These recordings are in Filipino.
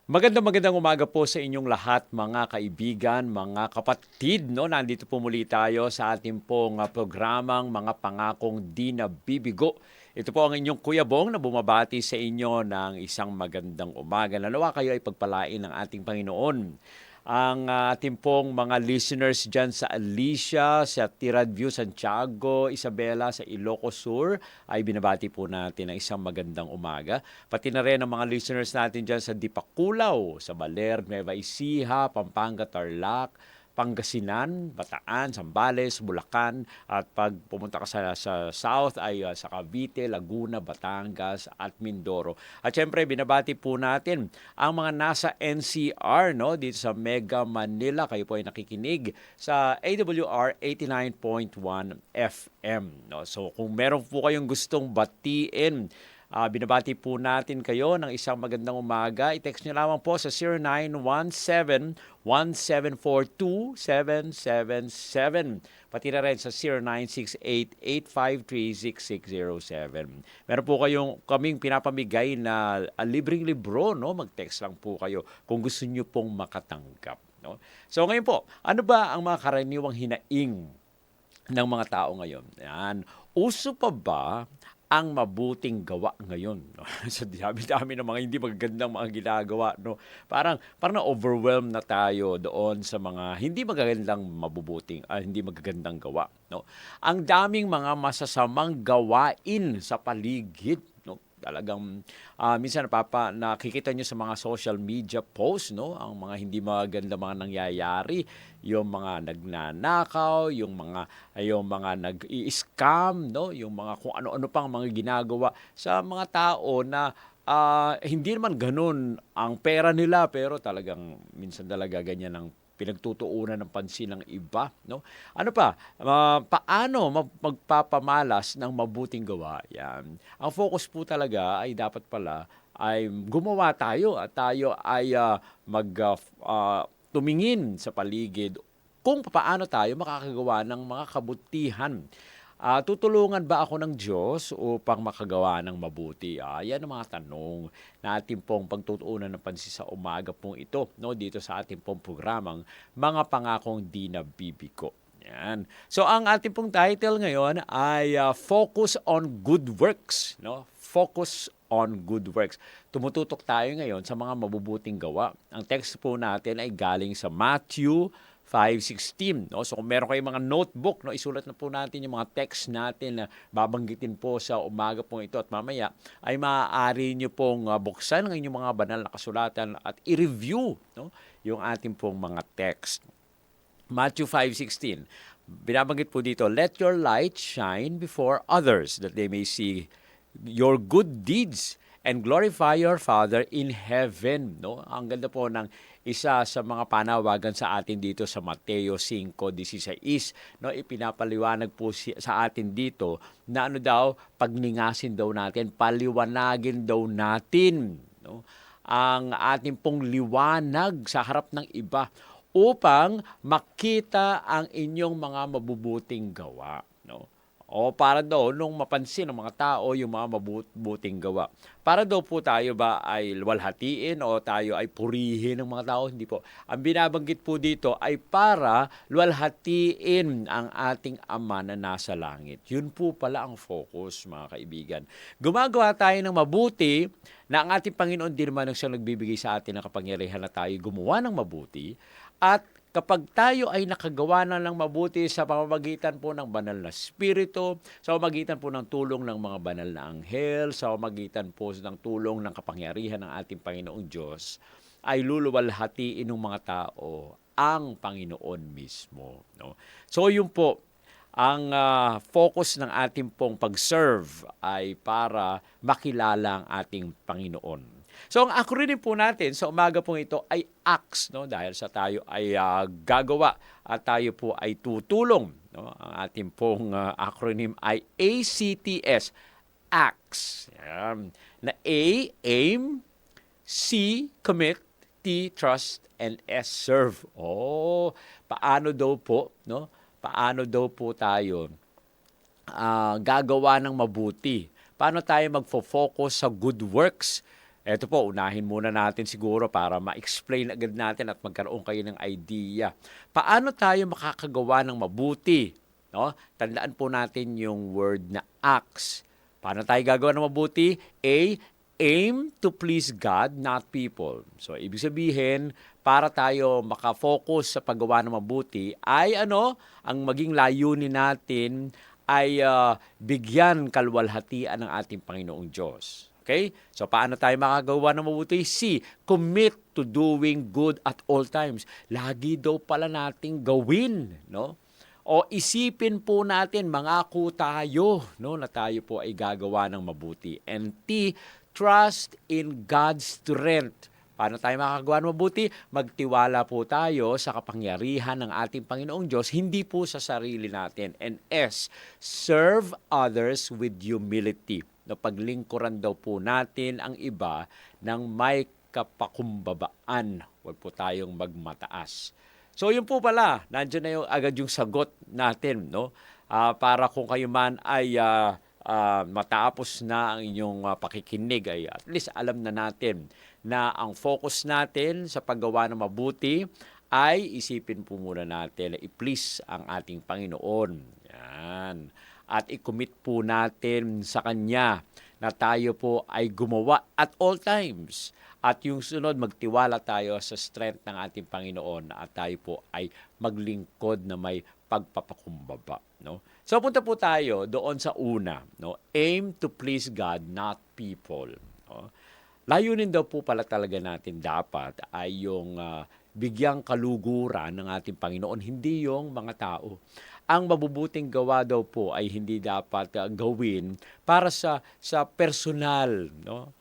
Magandang umaga po sa inyong lahat mga kaibigan, mga kapatid. No? Nandito po muli tayo sa ating pong programang Mga Pangakong Di Nabibigo. Ito po ang inyong Kuya Bong na bumabati sa inyo ng isang magandang umaga. Nawa kayo ay pagpalain ng ating Panginoon. Ang ating pong mga listeners dyan sa Alicia, sa Tiradview, Santiago, Isabela, sa Ilocos Sur, ay binabati po natin ng isang magandang umaga. Pati na rin ang mga listeners natin dyan sa Dipakulaw, sa Baler, Nueva Ecija, Pampanga, Tarlac, Pangasinan, Bataan, Zambales, Bulacan, at pag pumunta ka sa South ay sa Cavite, Laguna, Batangas at Mindoro. At syempre, binabati po natin ang mga nasa NCR, no? Dito sa Mega Manila. Kayo po ay nakikinig sa AWR 89.1 FM. No? So kung meron po kayong gustong batiin, binabati po natin kayo ng isang magandang umaga. I-text nyo lamang po sa 0917-1742-777. Pati na rin sa 0968-853-6607. Meron po kaming pinapamigay na libreng libro. No? Mag-text lang po kayo kung gusto nyo pong makatanggap. No? So ngayon po, ano ba ang mga karaniwang hinaing ng mga tao ngayon? Yan. Uso pa ba ang mabuting gawa ngayon? No? Sa dami-dami ng mga hindi magagandang mga ginagawa. No? Parang na-overwhelm na tayo doon sa mga hindi hindi magagandang gawa. No? Ang daming mga masasamang gawain sa paligid. No? Talagang minsan nakikita nyo sa mga social media posts, no? Ang mga hindi maganda mga nangyayari, yung mga nagnanakaw, yung mga nag-i-scam, no? Yung mga kung ano-ano pang mga ginagawa sa mga tao na hindi naman ganun ang pera nila, pero talagang minsan talaga ganyan ang pinagtutuunan ng pansin ng iba, no? Ano pa? Paano magpapamalas ng mabuting gawa? Yan. Ang focus po talaga ay dapat pala ay gumawa tayo at tayo ay tumingin sa paligid kung paano tayo makakagawa ng mga kabutihan. Tutulungan ba ako ng Diyos upang makagawa ng mabuti? Yan ang mga tanong na ating pong pagtutuunan ng pansin sa umaga pong ito, no? Dito sa ating pong programang Mga Pangakong Di Nabibigo. Yan. So ang ating pong title ngayon ay Focus on Good Works. No? Focus on Good Works. Tumututok tayo ngayon sa mga mabubuting gawa. Ang text po natin ay galing sa Matthew 5:16. No? So kung meron kayong mga notebook, no, isulat na po natin yung mga text natin na babanggitin po sa umaga pong ito at mamaya ay maaari nyo pong buksan ang inyong mga banal na kasulatan at i-review, no, yung ating pong mga text. Matthew 5:16. Binabanggit po dito, "Let your light shine before others that they may see your good deeds and glorify your Father in heaven." No? Ang ganda po ng isa sa mga panawagan sa atin dito sa Mateo 5:16. No, ipinapaliwanag po sa atin dito na ano daw, pagningasin daw natin, paliwanagin daw natin, no, ang ating pong liwanag sa harap ng iba upang makita ang inyong mga mabubuting gawa. No? O para daw nung mapansin ng mga tao yung mga mabuting gawa. Para daw po tayo ba ay luwalhatiin o tayo ay purihin ng mga tao? Hindi po. Ang binabanggit po dito ay para luwalhatiin ang ating Ama na nasa langit. Yun po pala ang focus, mga kaibigan. Gumagawa tayo ng mabuti na ang ating Panginoon din naman ang siyang nagbibigay sa atin ng kapangyarihan na tayo gumawa ng mabuti. At kapag tayo ay nakagawa na ng mabuti sa pamamagitan po ng banal na spirito, sa pamamagitan po ng tulong ng mga banal na anghel, sa pamamagitan po ng tulong ng kapangyarihan ng ating Panginoong Diyos, ay luluwalhatiin ng mga tao ang Panginoon mismo. No? So yun po, ang focus ng ating pong pag-serve ay para makilala ang ating Panginoon. So ang acronym po natin sa umaga pong ito ay ACTS, no? Dahil sa tayo ay gagawa at tayo po ay tutulong. No? Ang ating pong acronym ay ACTS, ACTS. Yan. Na A, aim, C, commit, T, trust, and S, serve. Paano daw po, no? Paano daw po tayo gagawa ng mabuti? Paano tayo magfo-focus sa good works Eto po, unahin muna natin siguro para ma-explain agad natin at magkaroon kayo ng idea. Paano tayo makakagawa ng mabuti? No? Tandaan po natin yung word na acts. Paano tayo gagawa ng mabuti? A, aim to please God, not people. So, ibig sabihin, para tayo makafocus sa paggawa ng mabuti, ay ang maging layunin natin ay bigyan kalwalhatian ng ating Panginoong Diyos. Okay? So, paano tayo makagawa ng mabuti? C, commit to doing good at all times. Lagi daw pala nating gawin, no? O isipin po natin, mangako tayo, no, na tayo po ay gagawa ng mabuti. And T, trust in God's strength. Paano tayo makakagawa ng mabuti? Magtiwala po tayo sa kapangyarihan ng ating Panginoong Diyos, hindi po sa sarili natin. And S, serve others with humility. No, paglingkuran daw po natin ang iba ng may kapakumbabaan. Huwag po tayong magmataas. So yun po pala, nandiyan na agad yung sagot natin, no? Para kung kayo man ay matapos na ang inyong pakikinig, ay at least alam na natin na ang focus natin sa paggawa ng mabuti ay isipin po muna natin na i-please ang ating Panginoon. Yan. At i-commit po natin sa Kanya na tayo po ay gumawa at all times. At yung sunod, magtiwala tayo sa strength ng ating Panginoon at tayo po ay maglingkod na may pagpapakumbaba. No? So punta po tayo doon sa una. No? Aim to please God, not people. No? Layunin daw po pala talaga natin dapat ay yung bigyang kaluguran ng ating Panginoon, hindi yung mga tao. Ang mabubuting gawa daw po ay hindi dapat gawin para sa personal, no?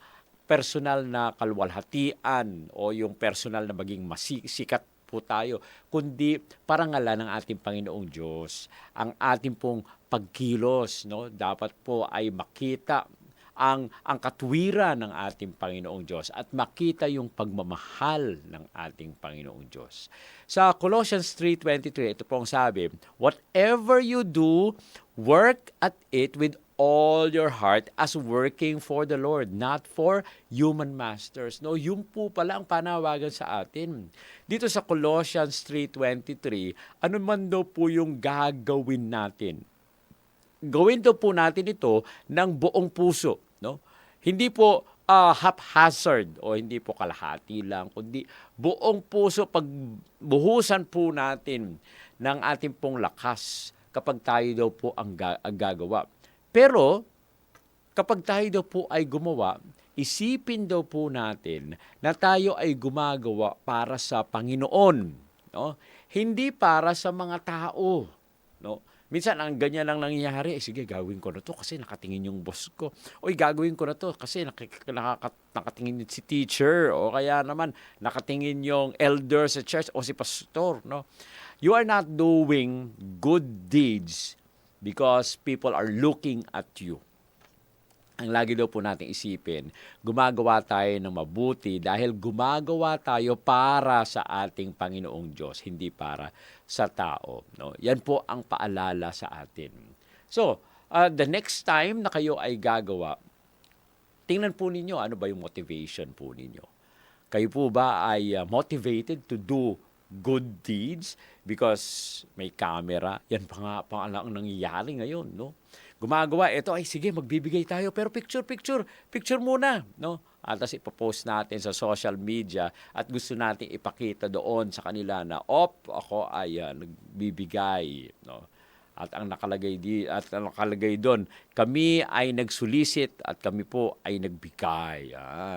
Personal na kalwalhatian o yung personal na maging sikat po tayo, kundi parangalan ng ating Panginoong Diyos. Ang ating pong pagkilos, no? Dapat po ay makita ang katwiran ng ating Panginoong Diyos at makita yung pagmamahal ng ating Panginoong Diyos. Sa Colossians 3:23, ito pong sabi, whatever you do, work at it with all your heart as working for the Lord, not for human masters. No, yun po pala ang panawagan sa atin. Dito sa Colossians 3:23, ano man daw po yung gagawin natin? Gawin daw po natin ito ng buong puso, no? Hindi po haphazard o hindi po kalahati lang, kundi buong puso, pagbuhusan po natin ng ating pong lakas kapag tayo daw po ang gagawa. Pero kapag tayo daw po ay gumawa, isipin daw po natin na tayo ay gumagawa para sa Panginoon, no? Hindi para sa mga tao, no? Minsan, ang ganyan lang nangyayari, sige, gagawin ko na to kasi nakatingin yung boss ko. Oy, gagawin ko na to kasi nakatingin si teacher o kaya naman nakatingin yung elder sa church o si pastor, no? You are not doing good deeds because people are looking at you. Ang lagi daw po natin isipin, gumagawa tayo ng mabuti dahil gumagawa tayo para sa ating Panginoong Diyos, hindi para sa tao. No? Yan po ang paalala sa atin. So, the next time na kayo ay gagawa, tingnan po ninyo ano ba yung motivation po ninyo. Kayo po ba ay motivated to do good deeds because may camera? Yan pa nga ang nangyayari ngayon, no? Gumagawa, ito ay sige, magbibigay tayo, pero picture muna, no? At tapos ipopost natin sa social media at gusto natin ipakita doon sa kanila na, ako ay nagbibigay, no? At ang nakalagay doon, kami ay nagsulisit at kami po ay nagbigay.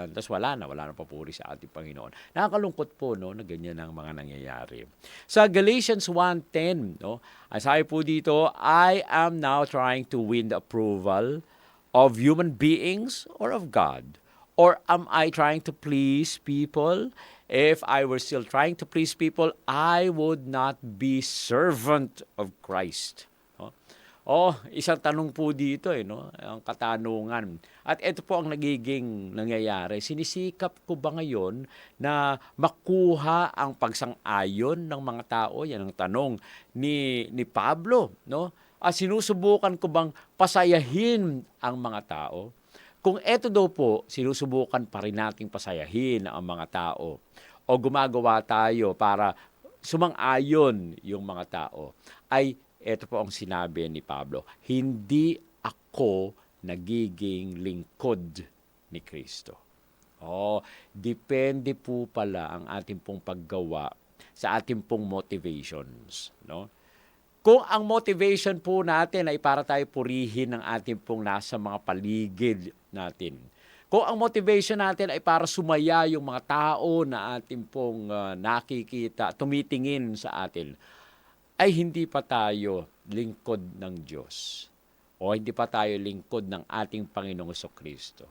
Tapos wala na papuri sa ating Panginoon. Nakakalungkot po, no, na ganyan ang mga nangyayari. Sa Galatians 1:10, no, sabi po dito, I am now trying to win the approval of human beings or of God? Or am I trying to please people? If I were still trying to please people, I would not be servant of Christ. Isang tanong po dito, no? Ang katanungan. At ito po ang nagiging nangyayari. Sinisikap ko ba ngayon na makuha ang pagsang-ayon ng mga tao? Yan ang tanong ni Pablo, no? Sinusubukan ko bang pasayahin ang mga tao? Kung eto daw po, sinusubukan pa rin nating pasayahin ang mga tao o gumagawa tayo para sumang-ayon yung mga tao, ay eto po ang sinabi ni Pablo, hindi ako nagiging lingkod ni Kristo. Depende po pala ang ating pong paggawa sa ating pong motivations, no? Kung ang motivation po natin ay para tayo purihin ng ating pong nasa mga paligid natin. Kung ang motivation natin ay para sumaya yung mga tao na ating pong nakikita, tumitingin sa atin, ay hindi pa tayo lingkod ng Diyos o hindi pa tayo lingkod ng ating Panginoong Kristo.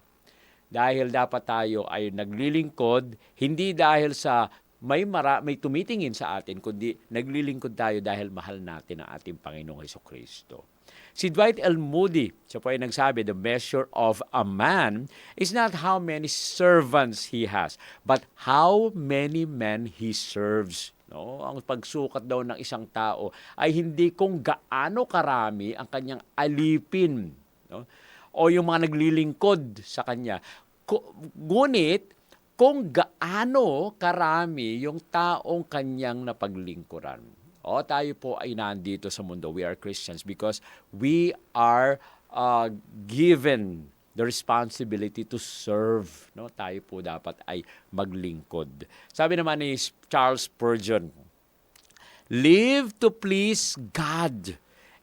Dahil dapat tayo ay naglilingkod, hindi dahil sa may tumitingin sa atin, kundi naglilingkod tayo dahil mahal natin ang ating Panginoong Kristo. Si Dwight L. Moody, siya po ay nagsabi, the measure of a man is not how many servants he has, but how many men he serves. No? Ang pagsukat daw ng isang tao ay hindi kung gaano karami ang kanyang alipin, no? O yung mga naglilingkod sa kanya. Ngunit, kung gaano karami yung taong kanyang napaglingkuran. Tayo po ay nandito sa mundo. We are Christians because we are given the responsibility to serve. No? Tayo po dapat ay maglingkod. Sabi naman ni Charles Spurgeon, live to please God,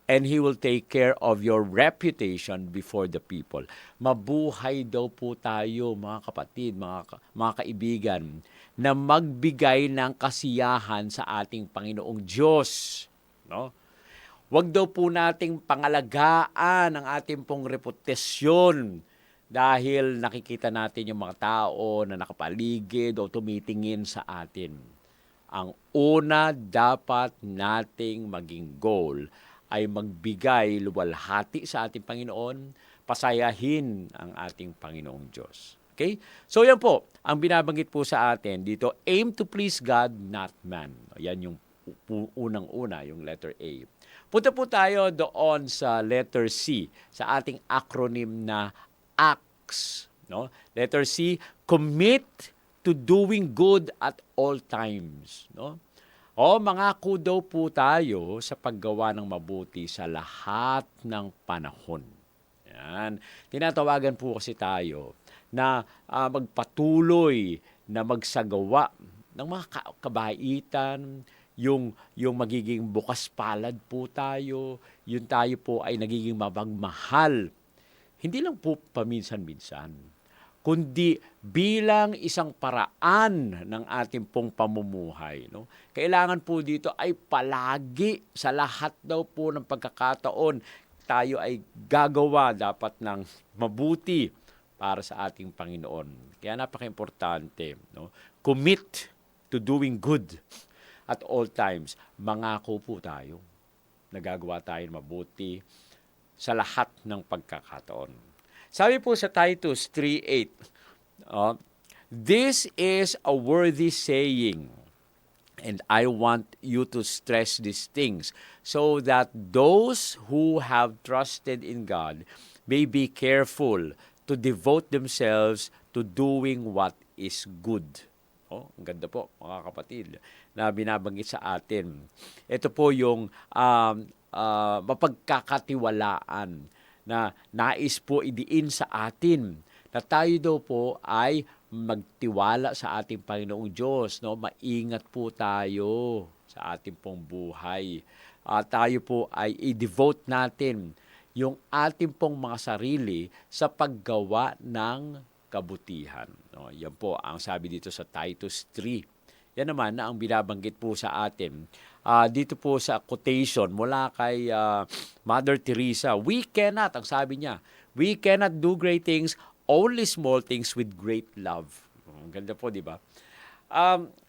and He will take care of your reputation before the people. Mabuhay daw po tayo, mga kapatid, mga kaibigan, na magbigay ng kasiyahan sa ating Panginoong Diyos. No? Huwag daw po nating pangalagaan ang ating pong reputasyon dahil nakikita natin yung mga tao na nakapaligid o tumitingin sa atin. Ang una dapat nating maging goal ay magbigay luwalhati sa ating Panginoon, pasayahin ang ating Panginoong Diyos. Okay? So yan po, ang binabanggit po sa atin dito, aim to please God, not man. Yan yung unang-una, yung letter A. Punta po tayo doon sa letter C, sa ating acronym na ACTS. No? Letter C, commit to doing good at all times. No? Mangako daw po tayo sa paggawa ng mabuti sa lahat ng panahon. Yan. Tinatawagan po kasi tayo na magpatuloy na magsagawa ng mga kabaitan, yung magiging bukas palad po tayo, yung tayo po ay nagiging mabagmahal. Hindi lang po paminsan-minsan, kundi bilang isang paraan ng ating pong pamumuhay. No? Kailangan po dito ay palagi sa lahat daw po ng pagkakataon, tayo ay gagawa dapat ng mabuti para sa ating Panginoon. Kaya napaka-importante, no? Commit to doing good at all times. Mangako po tayo, nagagawa tayo ng mabuti sa lahat ng pagkakataon. Sabi po sa Titus 3:8, this is a worthy saying, and I want you to stress these things so that those who have trusted in God may be careful to devote themselves to doing what is good. Ang ganda po, mga kapatid, na binabanggit sa atin. Ito po yung mapagkakatiwalaan na nais po idiin sa atin na tayo daw po ay magtiwala sa ating Panginoong Diyos. No? Maingat po tayo sa ating pong buhay. Tayo po ay i-devote natin yung ating pong mga sarili sa paggawa ng kabutihan. No? Yan po ang sabi dito sa Titus 3. Yan naman na ang binabanggit po sa atin dito po sa quotation mula kay Mother Teresa. We cannot, ang sabi niya, we cannot do great things, only small things with great love. Ang ganda po, di ba?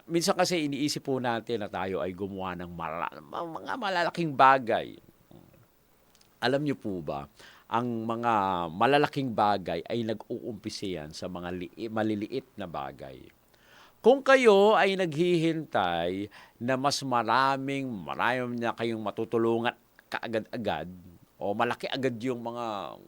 Minsan kasi iniisip po natin na tayo ay gumawa ng mga malalaking bagay. Alam niyo po ba, ang mga malalaking bagay ay nag-uumpisa yan sa mga maliliit na bagay. Kung kayo ay naghihintay na mas marami na kayong matutulungan kaagad-agad o malaki agad yung mga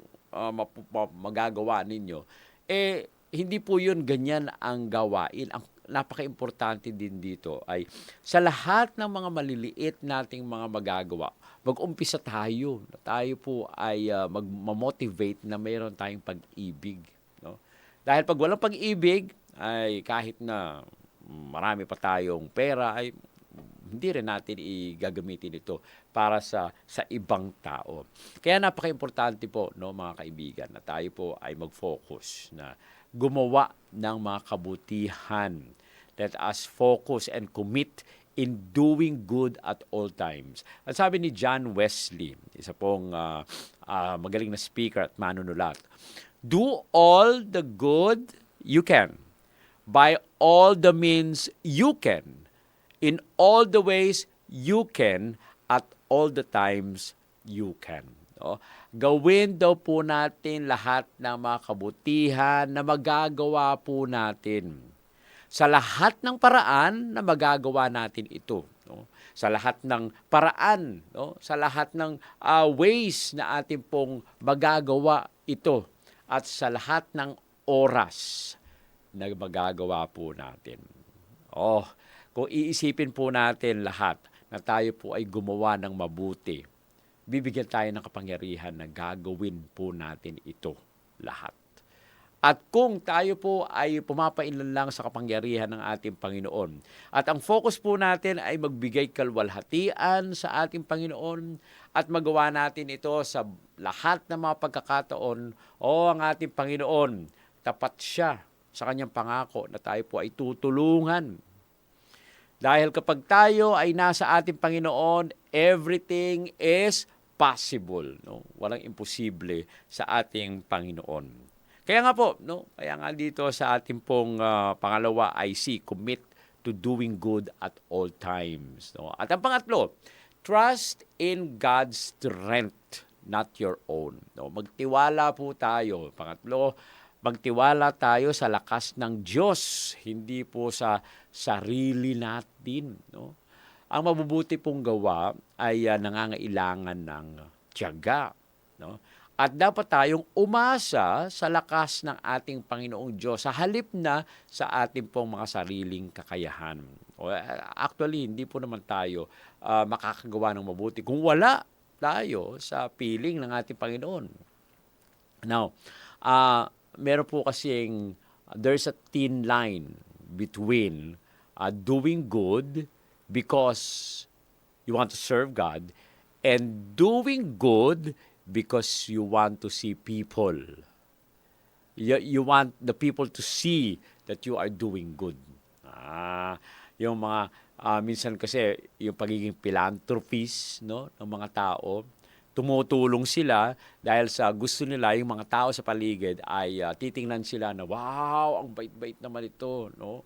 magagawa ninyo, eh, hindi po yun ganyan ang gawain. Ang napaka-importante din dito ay sa lahat ng mga maliliit nating mga magagawa, mag-umpisa tayo. Tayo po ay mag-motivate na mayroon tayong pag-ibig. No? Dahil pag walang pag-ibig, ay kahit na marami pa tayong pera, ay hindi rin natin igagamitin ito para sa ibang tao. Kaya napaka-importante po, no, mga kaibigan, na tayo po ay mag-focus na gumawa ng mga kabutihan. Let us focus and commit in doing good at all times. At sabi ni John Wesley, isa pong magaling na speaker at manunulat, do all the good you can, by all the means you can, in all the ways you can, at all the times you can. No? Gawin daw po natin lahat ng mga kabutihan na magagawa po natin. Sa lahat ng paraan na magagawa natin ito. No? Sa lahat ng paraan, no? Sa lahat ng ways na atin pong magagawa ito. At sa lahat ng oras na magagawa po natin. Kung iisipin po natin lahat na tayo po ay gumawa ng mabuti, bibigyan tayo ng kapangyarihan na gagawin po natin ito lahat. At kung tayo po ay pumapailan lang sa kapangyarihan ng ating Panginoon, at ang focus po natin ay magbigay kalwalhatian sa ating Panginoon at magawa natin ito sa lahat ng mga pagkakataon, ang ating Panginoon, tapat siya sa kanyang pangako na tayo po ay tutulungan. Dahil kapag tayo ay nasa ating Panginoon, everything is possible. No? Walang imposible sa ating Panginoon. Kaya nga po, no? Kaya nga dito sa ating pong pangalawa ay commit to doing good at all times. No? At ang pangatlo, trust in God's strength, not your own. No? Magtiwala po tayo. Pangatlo, magtiwala tayo sa lakas ng Diyos, hindi po sa sarili natin. No? Ang mabubuti pong gawa ay nangangailangan ng tiyaga. No? At dapat tayong umasa sa lakas ng ating Panginoong Diyos sa halip na sa ating pong mga sariling kakayahan. Actually, hindi po naman tayo makakagawa ng mabuti kung wala tayo sa piling ng ating Panginoon. Now, meron po kasing there's a thin line between doing good because you want to serve God and doing good because you want to see people. You want the people to see that you are doing good. Yung mga, minsan kasi, yung pagiging philanthropist, no, ng mga tao, tumutulong sila dahil sa gusto nila yung mga tao sa paligid ay titingnan sila na, wow, ang bait-bait naman ito. No?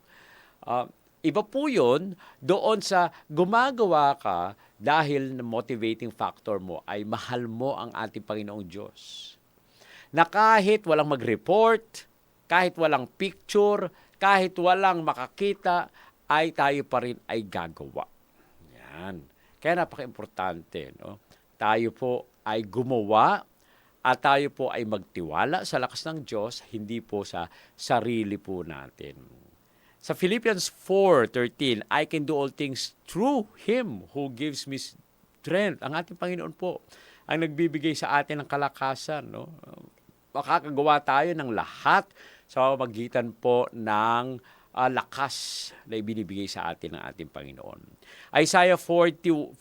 Iba po yun doon sa gumagawa ka dahil na motivating factor mo ay mahal mo ang ating Panginoong Diyos. Na kahit walang mag-report, kahit walang picture, kahit walang makakita, ay tayo pa rin ay gagawa. Yan. Kaya napaka-importante. No? Tayo po ay gumawa at tayo po ay magtiwala sa lakas ng Diyos, hindi po sa sarili po natin. Sa Philippians 4:13, I can do all things through Him who gives me strength. Ang ating Panginoon po ang nagbibigay sa atin ng kalakasan. No? Makakagawa tayo ng lahat sa pamamagitan po ng lakas na ibinibigay sa atin ng ating Panginoon. Isaiah 40:31.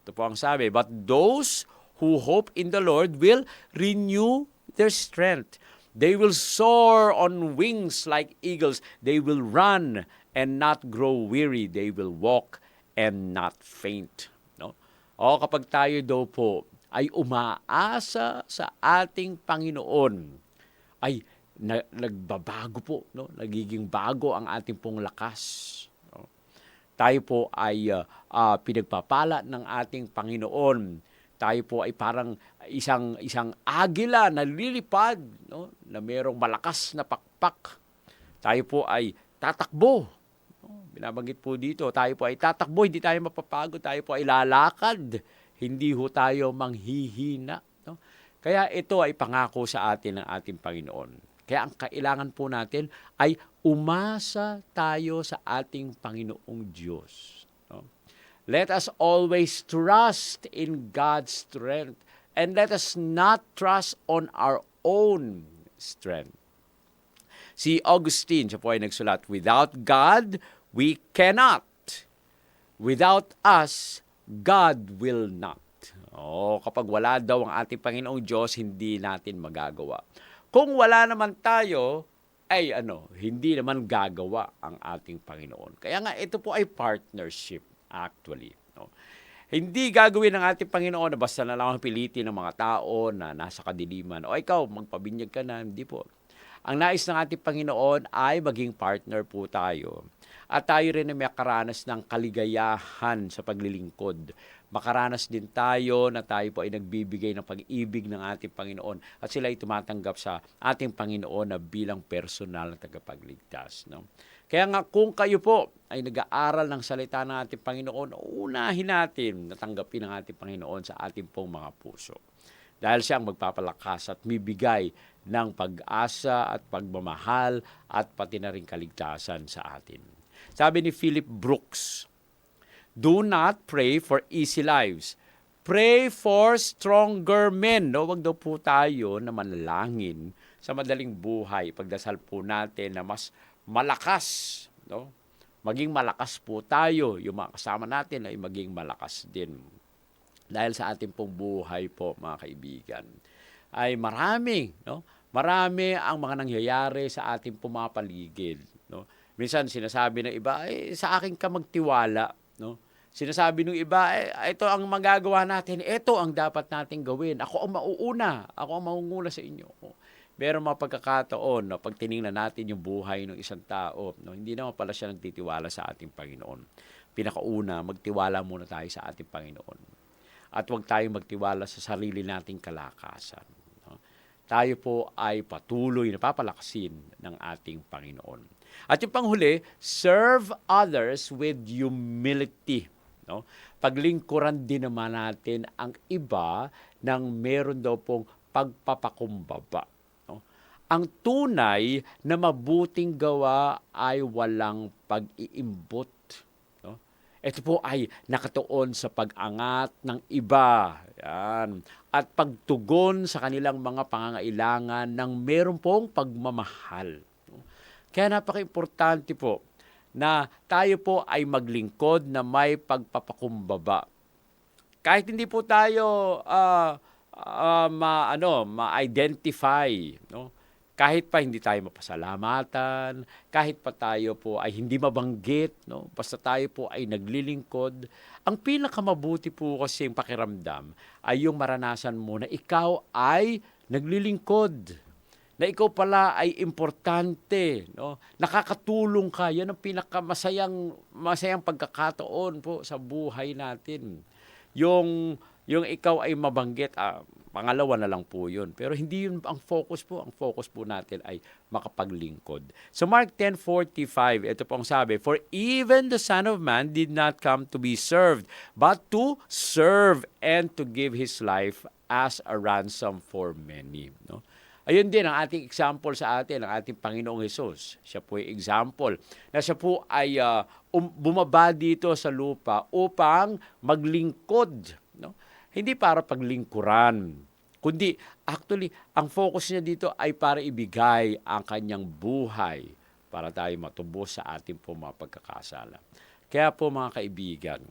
Ito po ang sabi, but those who hope in the Lord will renew their strength. They will soar on wings like eagles. They will run and not grow weary. They will walk and not faint. No? Kapag tayo daw po ay umaasa sa ating Panginoon, ay nagbabago po. No? Nagiging bago ang ating pong lakas. No? Tayo po ay pinagpapala ng ating Panginoon. Tayo po ay parang isang agila na lilipad, no? Na mayroong malakas na pakpak. Tayo po ay tatakbo. No? Binabanggit po dito, tayo po ay tatakbo, hindi tayo mapapagod, tayo po ay lalakad, hindi ho tayo manghihina. No? Kaya ito ay pangako sa atin ng ating Panginoon. Kaya ang kailangan po natin ay umasa tayo sa ating Panginoong Diyos. No? Let us always trust in God's strength and let us not trust on our own strength. Si Augustine, siya po ay nagsulat, without God, we cannot. Without us, God will not. Kapag wala daw ang ating Panginoong Diyos, hindi natin magagawa. Kung wala naman tayo, ay hindi naman gagawa ang ating Panginoon. Kaya nga, ito po ay partnership actually. No? Hindi gagawin ng ating Panginoon na basta na lang pilitin ng mga tao na nasa kadiliman. O ikaw, magpabinyag ka na. Hindi po. Ang nais ng ating Panginoon ay maging partner po tayo. At tayo rin ay makaranas ng kaligayahan sa paglilingkod. Makaranas din tayo na tayo po ay nagbibigay ng pag-ibig ng ating Panginoon at sila ay tumatanggap sa ating Panginoon na bilang personal na tagapagligtas. No? Kaya nga kung kayo po ay nag-aaral ng salita ng ating Panginoon, unahin natin na tanggapin ang ating Panginoon sa ating pong mga puso. Dahil siya ang magpapalakas at mibigay ng pag-asa at pagmamahal at pati na rin kaligtasan sa atin. Sabi ni Philip Brooks, do not pray for easy lives. Pray for stronger men. No? Wag daw po tayo na manalangin sa madaling buhay. Pagdasal po natin na mas malakas. No? Maging malakas po tayo. Yung mga kasama natin ay maging malakas din. Dahil sa ating pong buhay po, mga kaibigan, ay marami ang mga nangyayari sa ating pong mga paligid. No? Minsan sinasabi ng iba, sa akin ka magtiwala. No? Sinasabi ng iba, ito ang magagawa natin, ito ang dapat natin gawin. Ako ang mauuna, ako ang mangunguna sa inyo. Pero mga pagkakataon, no, pag tiningnan natin yung buhay ng isang tao, no, hindi naman pala siya nagtitiwala sa ating Panginoon. Pinakauna, magtiwala muna tayo sa ating Panginoon. At huwag tayong magtiwala sa sarili nating kalakasan. No? Tayo po ay patuloy na papalakasin ng ating Panginoon. At yung panghuli, serve others with humility. No? Paglingkuran din naman natin ang iba ng meron daw pong pagpapakumbaba. No? Ang tunay na mabuting gawa ay walang pag-iimbot. No? Ito po ay nakatuon sa pag-angat ng iba. Yan. At pagtugon sa kanilang mga pangangailangan ng meron pong pagmamahal. No? Kaya napaka-importante po na tayo po ay maglingkod na may pagpapakumbaba. Kahit hindi po tayo ma-identify, no? Kahit pa hindi tayo mapasalamatan, kahit pa tayo po ay hindi mabanggit, no? Basta tayo po ay naglilingkod, ang pinakamabuti po kasi yung pakiramdam ay yung maranasan mo na ikaw ay naglilingkod. Na ikaw pala ay importante, no? Nakakatulong ka. Yan ang masayang pagkakataon po sa buhay natin. Yung ikaw ay mabanggit, pangalawa na lang po yun. Pero hindi yun ang focus po. Ang focus po natin ay makapaglingkod. So Mark 10:45, ito pong sabi, for even the Son of Man did not come to be served, but to serve and to give His life as a ransom for many. No? Ayun din ang ating example sa atin, ang ating Panginoong Hesus. Siya po ay example na siya po ay bumaba dito sa lupa upang maglingkod. No? Hindi para paglingkuran, kundi actually ang focus niya dito ay para ibigay ang kanyang buhay para tayo matubos sa ating po mga pagkakasala. Kaya po mga kaibigan,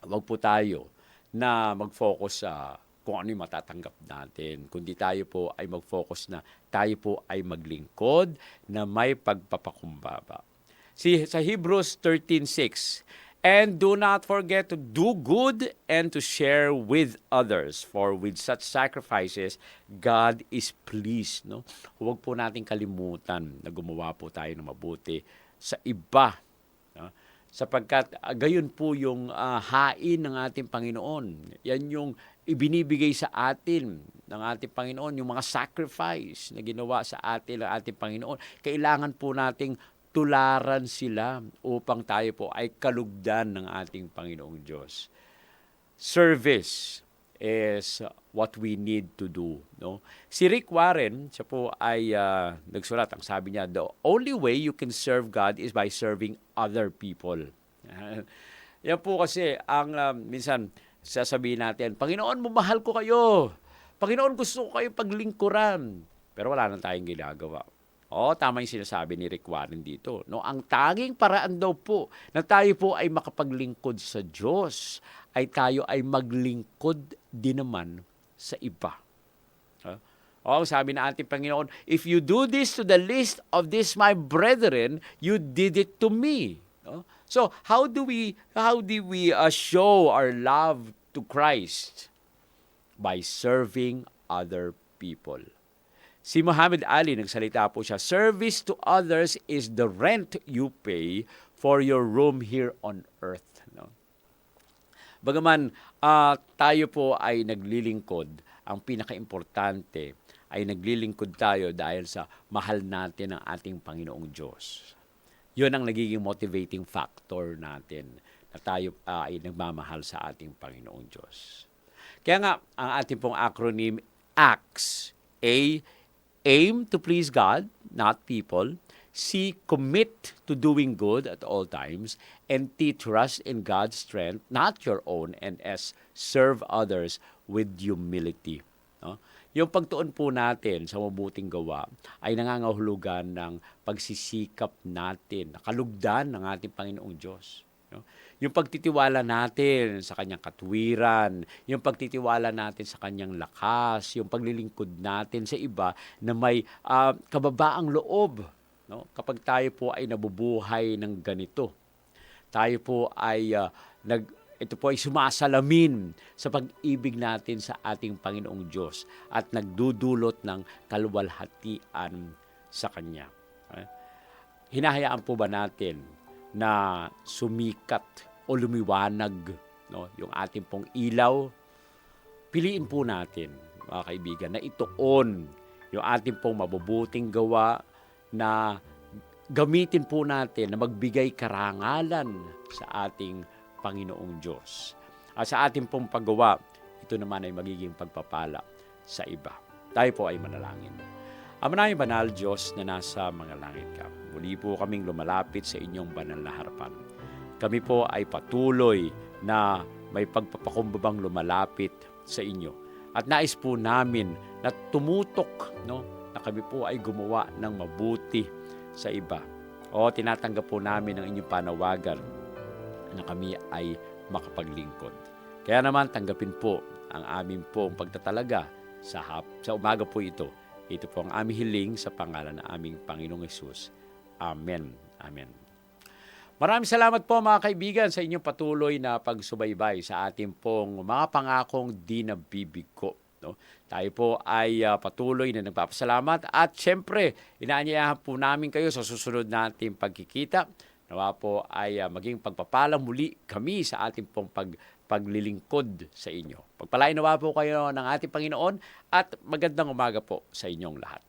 wag po tayo na mag-focus sa kung ano yung matatanggap natin. Kundi tayo po ay mag-focus na tayo po ay maglingkod na may pagpapakumbaba. Sa Hebrews 13:6, and do not forget to do good and to share with others, for with such sacrifices, God is pleased. No? Huwag po natin kalimutan na gumawa po tayo ng mabuti sa iba. No? Sapagkat gayon po yung hain ng ating Panginoon. Yan yung ibinibigay sa atin ng ating Panginoon, yung mga sacrifice na ginawa sa atin ng ating Panginoon. Kailangan po nating tularan sila upang tayo po ay kalugdan ng ating Panginoong Diyos. Service. is what we need to do, no? Si Rick Warren, siya po ay nagsulat. Ang sabi niya, the only way you can serve God is by serving other people. Yan po kasi ang minsan sasabihin natin, Panginoon, mahal ko kayo. Panginoon, gusto ko kayo paglingkuran. Pero wala nang tayong ginagawa. Tama yung sinasabi ni Rick Warren dito. No, ang tanging paraan daw po na tayo po ay makapaglingkod sa Diyos ay tayo ay maglingkod din naman sa iba. Sabi na ating Panginoon, if you do this to the least of this my brethren, you did it to me. So how do we show our love to Christ? By serving other people. Si Muhammad Ali, nagsalita po siya, service to others is the rent you pay for your room here on earth. No? Bagaman tayo po ay naglilingkod, ang pinaka-importante ay naglilingkod tayo dahil sa mahal natin ang ating Panginoong Diyos. Yun ang nagiging motivating factor natin na tayo ay nagmamahal sa ating Panginoong Diyos. Kaya nga, ang ating pong acronym, ACTS, A, aim to please God, not people. C, commit to doing good at all times. And T, trust in God's strength, not your own. And S, serve others with humility. No? Yung pagtuon po natin sa mabuting gawa ay nangangahulugan ng pagsisikap natin, kalugdan ng ating Panginoong Diyos. No? Yung pagtitiwala natin sa kanyang katwiran, yung pagtitiwala natin sa kanyang lakas, yung paglilingkod natin sa iba na may kababaang loob. No? Kapag tayo po ay nabubuhay ng ganito, tayo po ay ito po ay sumasalamin sa pag-ibig natin sa ating Panginoong Diyos at nagdudulot ng kaluwalhatian sa Kanya. Hinahayaan po ba natin na sumikat o lumiwanag, no, yung ating pong ilaw? Piliin po natin, mga kaibigan, na ituon yung ating pong mabubuting gawa, na gamitin po natin na magbigay karangalan sa ating Panginoong Diyos. At sa ating pong paggawa, ito naman ay magiging pagpapala sa iba. Tayo po ay manalangin. Ama naming banal Diyos na nasa mga langit ka, muli po kaming lumalapit sa inyong banal na harapan. Kami po ay patuloy na may pagpapakumbabang lumalapit sa inyo. At nais po namin na tumutok, no, na kami po ay gumawa ng mabuti sa iba. Tinatanggap po namin ang inyong panawagan na kami ay makapaglingkod. Kaya naman tanggapin po ang aming pong pagtatalaga sa umaga po ito. Ito po ang aming hiling sa pangalan ng aming Panginoong Hesus. Amen. Amen. Maraming salamat po mga kaibigan sa inyong patuloy na pagsubaybay sa ating pong mga pangakong di nabibigo. No? Tayo po ay patuloy na nagpapasalamat at syempre, inaanyayahan po namin kayo sa susunod nating pagkikita. Nawa po ay maging pagpapalang muli kami sa ating pong paglilingkod sa inyo. Pagpalain nawa po kayo ng ating Panginoon at magandang umaga po sa inyong lahat.